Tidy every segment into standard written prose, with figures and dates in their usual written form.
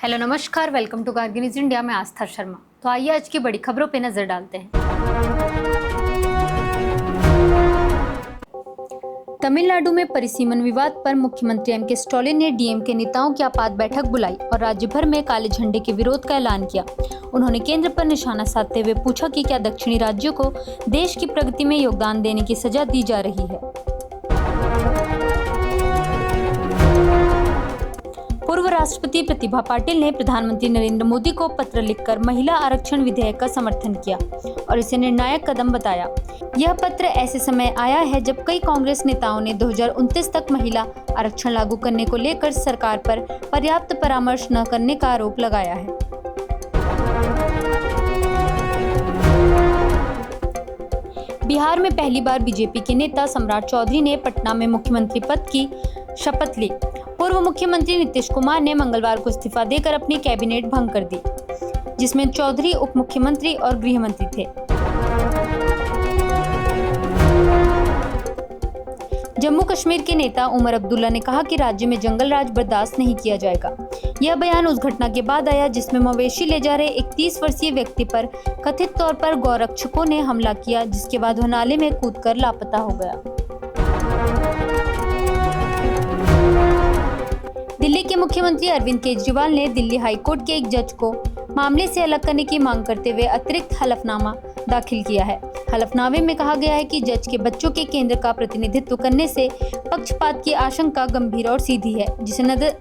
Hello नमस्कार, welcome to Kargil news India में आस्था शर्मा। तो आइए आज की बड़ी खबरों पे नजर डालते हैं। तमिलनाडु में परिसीमन विवाद पर मुख्यमंत्री एम के स्टालिन ने डीएम के नेताओं की आपात बैठक बुलाई और राज्य भर में काले झंडे के विरोध का ऐलान किया। उन्होंने केंद्र पर निशाना साधते हुए पूछा कि क्या दक्षिणी राज्यों को देश की प्रगति में योगदान देने की सजा दी जा रही है। पूर्व राष्ट्रपति प्रतिभा पाटिल ने प्रधानमंत्री नरेंद्र मोदी को पत्र लिखकर महिला आरक्षण विधेयक का समर्थन किया और इसे निर्णायक कदम बताया। यह पत्र ऐसे समय आया है जब कई कांग्रेस नेताओं ने 2029 तक महिला आरक्षण लागू करने को लेकर सरकार पर पर्याप्त परामर्श न करने का आरोप लगाया है। बिहार में पहली बार बीजेपी के नेता सम्राट चौधरी ने पटना में मुख्यमंत्री पद की शपथ ली। पूर्व मुख्यमंत्री नीतीश कुमार ने मंगलवार को इस्तीफा देकर अपनी कैबिनेट भंग कर दी, जिसमें चौधरी उप मुख्यमंत्री और गृह मंत्री थे। जम्मू कश्मीर के नेता उमर अब्दुल्ला ने कहा कि राज्य में जंगल राज बर्दाश्त नहीं किया जाएगा। यह बयान उस घटना के बाद आया जिसमें मवेशी ले जा रहे एक 30 वर्षीय व्यक्ति पर कथित तौर पर गौरक्षकों ने हमला किया, जिसके बाद वह नाले में कूदकर लापता हो गया। दिल्ली के मुख्यमंत्री अरविंद केजरीवाल ने दिल्ली हाई कोर्ट के एक जज को मामले से अलग करने की मांग करते हुए अतिरिक्त हलफनामा दाखिल किया है। हलफनामे में कहा गया है कि जज के बच्चों के केंद्र का प्रतिनिधित्व करने से पक्षपात की आशंका गंभीर और सीधी है, जिसे नजर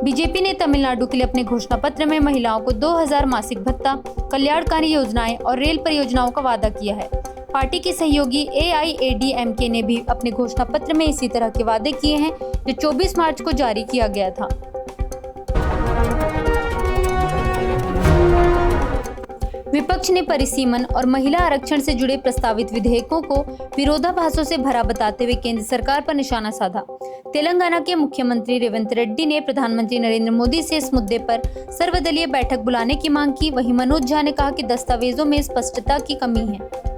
बीजेपी ने तमिलनाडु के लिए अपने घोषणा पत्र में महिलाओं को 2000 मासिक भत्ता, कल्याणकारी योजनाएं और रेल परियोजनाओं का वादा किया है। पार्टी के सहयोगी AIADMK ने भी अपने घोषणा पत्र में इसी तरह के वादे किए हैं, जो 24 मार्च को जारी किया गया था। विपक्ष ने परिसीमन और महिला आरक्षण से जुड़े प्रस्तावित विधेयकों को विरोधाभासों से भरा बताते हुए केंद्र सरकार पर निशाना साधा। तेलंगाना के मुख्यमंत्री रेवंत रेड्डी ने प्रधानमंत्री नरेंद्र मोदी से इस मुद्दे पर सर्वदलीय बैठक बुलाने की मांग की। वहीं मनोज झा ने कहा कि दस्तावेजों में स्पष्टता की कमी है।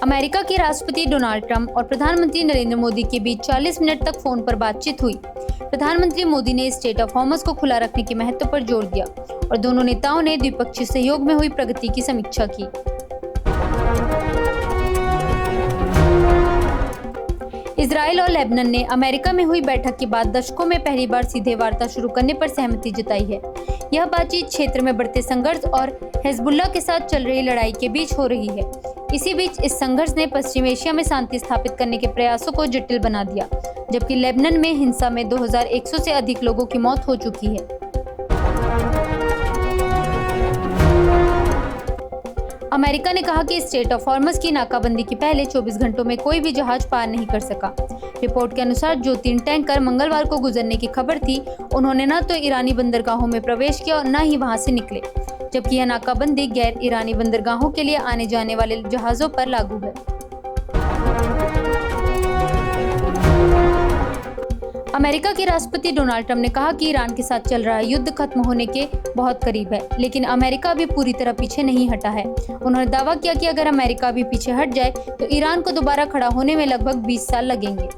अमेरिका के राष्ट्रपति डोनाल्ड ट्रंप और प्रधानमंत्री नरेंद्र मोदी के बीच 40 मिनट तक फोन पर बातचीत हुई। प्रधानमंत्री मोदी ने स्ट्रेट ऑफ हॉर्मस को खुला रखने के महत्व पर जोर दिया और दोनों नेताओं ने द्विपक्षीय सहयोग में हुई प्रगति की समीक्षा की। इजराइल और लेबनान ने अमेरिका में हुई बैठक के बाद दशकों में पहली बार सीधे वार्ता शुरू करने पर सहमति जताई है। यह बातचीत क्षेत्र में बढ़ते संघर्ष और हिजबुल्लाह के साथ चल रही लड़ाई के बीच हो रही है। इसी बीच इस संघर्ष ने पश्चिम एशिया में शांति स्थापित करने के प्रयासों को जटिल बना दिया, जबकि लेबनान में हिंसा में 2100 से अधिक लोगों की मौत हो चुकी है। अमेरिका ने कहा कि स्ट्रेट ऑफ हॉर्मस की नाकाबंदी के पहले 24 घंटों में कोई भी जहाज पार नहीं कर सका। रिपोर्ट के अनुसार जो 3 टैंकर मंगलवार को गुजरने की खबर थी, उन्होंने न तो ईरानी बंदरगाहों में प्रवेश किया और न ही वहां से निकले, जबकि यह नाकाबंदी गैर ईरानी बंदरगाहों के लिए आने जाने वाले जहाजों पर लागू है। अमेरिका के राष्ट्रपति डोनाल्ड ट्रंप ने कहा कि ईरान के साथ चल रहा युद्ध खत्म होने के बहुत करीब है, लेकिन अमेरिका अभी पूरी तरह पीछे नहीं हटा है। उन्होंने दावा किया कि अगर अमेरिका भी पीछे हट जाए तो ईरान को दोबारा खड़ा होने में लगभग 20 साल लगेंगे।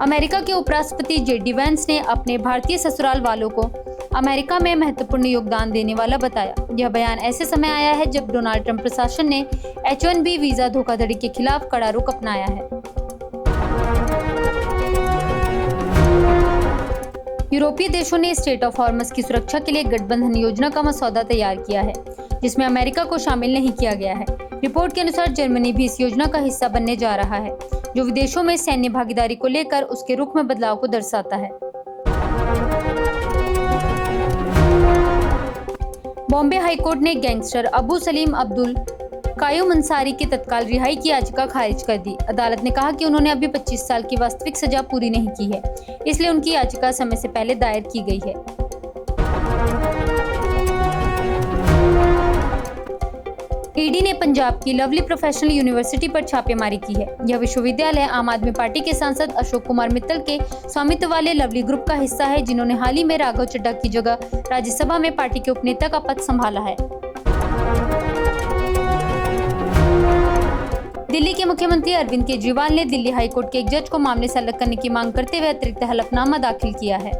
अमेरिका के उपराष्ट्रपति JD वैंस ने अपने भारतीय ससुराल वालों को अमेरिका में महत्वपूर्ण योगदान देने वाला बताया। यह बयान ऐसे समय आया है जब डोनाल्ड ट्रंप प्रशासन ने H-1B वीजा धोखाधड़ी के खिलाफ कड़ा रुख अपनाया है। यूरोपीय देशों ने स्ट्रेट ऑफ हॉर्मस की सुरक्षा के लिए गठबंधन योजना का मसौदा तैयार किया है, जिसमें अमेरिका को शामिल नहीं किया गया है। रिपोर्ट के अनुसार जर्मनी भी इस योजना का हिस्सा बनने जा रहा है, जो विदेशों में सैन्य भागीदारी को लेकर उसके रुख में बदलाव को दर्शाता है। बॉम्बे हाईकोर्ट ने गैंगस्टर अबू सलीम अब्दुल कायूम अंसारी की तत्काल रिहाई की याचिका खारिज कर दी। अदालत ने कहा कि उन्होंने अभी 25 साल की वास्तविक सजा पूरी नहीं की है, इसलिए उनकी याचिका समय से पहले दायर की गई है। ईडी ने पंजाब की लवली प्रोफेशनल यूनिवर्सिटी पर छापेमारी की है। यह विश्वविद्यालय आम आदमी पार्टी के सांसद अशोक कुमार मित्तल के स्वामित्व वाले लवली ग्रुप का हिस्सा है, जिन्होंने हाल ही में राघव चड्ढा की जगह राज्यसभा में पार्टी के उपनेता का पद संभाला है। दिल्ली के मुख्यमंत्री अरविंद केजरीवाल ने दिल्ली हाईकोर्ट के एक जज को मामले से अलग करने की मांग करते हुए अतिरिक्त हलफनामा दाखिल किया है।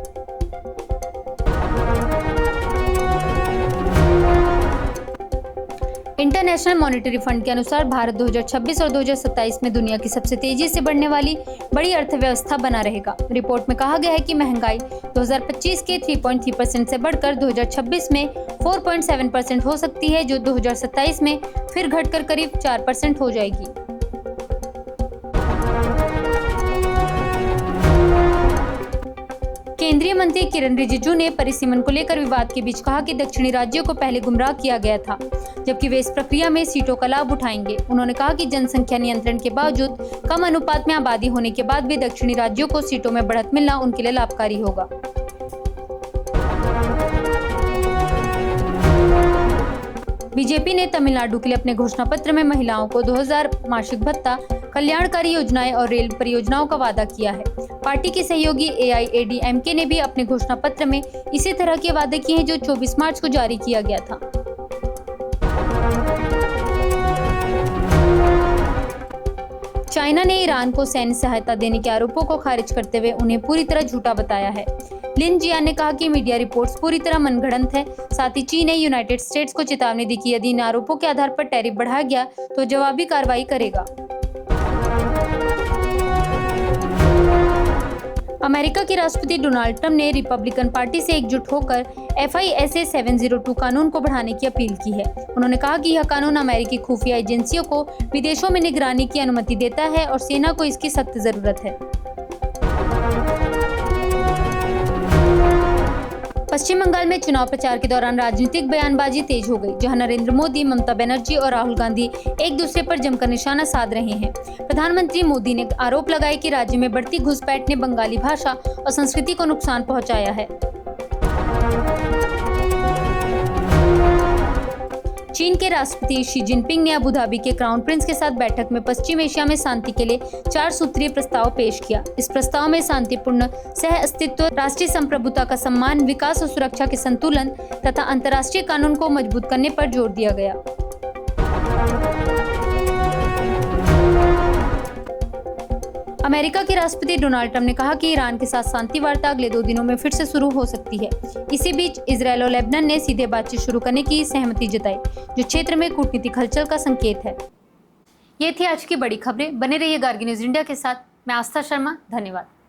इंटरनेशनल मॉनेटरी फंड के अनुसार भारत 2026 और 2027 में दुनिया की सबसे तेजी से बढ़ने वाली बड़ी अर्थव्यवस्था बना रहेगा। रिपोर्ट में कहा गया है कि महंगाई 2025 के 3.3% से बढ़कर 2026 में 4.7% हो सकती है, जो 2027 में फिर घटकर करीब 4% हो जाएगी। केंद्रीय मंत्री किरण रिजिजू ने परिसीमन को लेकर विवाद के बीच कहा कि दक्षिणी राज्यों को पहले गुमराह किया गया था, जबकि वे इस प्रक्रिया में सीटों का लाभ उठाएंगे। उन्होंने कहा कि जनसंख्या नियंत्रण के बावजूद कम अनुपात में आबादी होने के बाद भी दक्षिणी राज्यों को सीटों में बढ़त मिलना उनके लिए लाभकारी होगा। बीजेपी ने तमिलनाडु के लिए अपने घोषणा पत्र में महिलाओं को 2000 मासिक भत्ता, कल्याणकारी योजनाएं और रेल परियोजनाओं का वादा किया है। पार्टी के सहयोगी AIADMK ने भी अपने घोषणा पत्र में इसी तरह के वादे किए हैं, जो 24 मार्च को जारी किया गया था। चाइना ने ईरान को सैन्य सहायता देने के आरोपों को खारिज करते हुए उन्हें पूरी तरह झूठा बताया है। लिन जियान ने कहा कि मीडिया रिपोर्ट्स पूरी तरह मनगढ़ंत है। साथ ही चीन ने यूनाइटेड स्टेट्स को चेतावनी दी कि यदि इन आरोपों के आधार पर टैरिफ बढ़ाया गया तो जवाबी कार्रवाई करेगा। अमेरिका के राष्ट्रपति डोनाल्ड ट्रंप ने रिपब्लिकन पार्टी से एकजुट होकर FISA 702 कानून को बढ़ाने की अपील की है। उन्होंने कहा कि यह कानून अमेरिकी खुफिया एजेंसियों को विदेशों में निगरानी की अनुमति देता है और सेना को इसकी सख्त जरूरत है। पश्चिम बंगाल में चुनाव प्रचार के दौरान राजनीतिक बयानबाजी तेज हो गई, जहां नरेंद्र मोदी, ममता बनर्जी और राहुल गांधी एक दूसरे पर जमकर निशाना साध रहे हैं। प्रधानमंत्री मोदी ने आरोप लगाया कि राज्य में बढ़ती घुसपैठ ने बंगाली भाषा और संस्कृति को नुकसान पहुंचाया है। चीन के राष्ट्रपति शी जिनपिंग ने अबू धाबी के क्राउन प्रिंस के साथ बैठक में पश्चिम एशिया में शांति के लिए 4 सूत्रीय प्रस्ताव पेश किया। इस प्रस्ताव में शांतिपूर्ण सह अस्तित्व, राष्ट्रीय संप्रभुता का सम्मान, विकास और सुरक्षा के संतुलन तथा अंतर्राष्ट्रीय कानून को मजबूत करने पर जोर दिया गया। अमेरिका के राष्ट्रपति डोनाल्ड ट्रंप ने कहा कि ईरान के साथ शांति वार्ता अगले 2 दिनों में फिर से शुरू हो सकती है। इसी बीच इजरायल और लेबनान ने सीधे बातचीत शुरू करने की सहमति जताई, जो क्षेत्र में कूटनीतिक हलचल का संकेत है। ये थी आज की बड़ी खबरें। बने रहिए गार्गी न्यूज इंडिया के साथ। मैं आस्था शर्मा। धन्यवाद।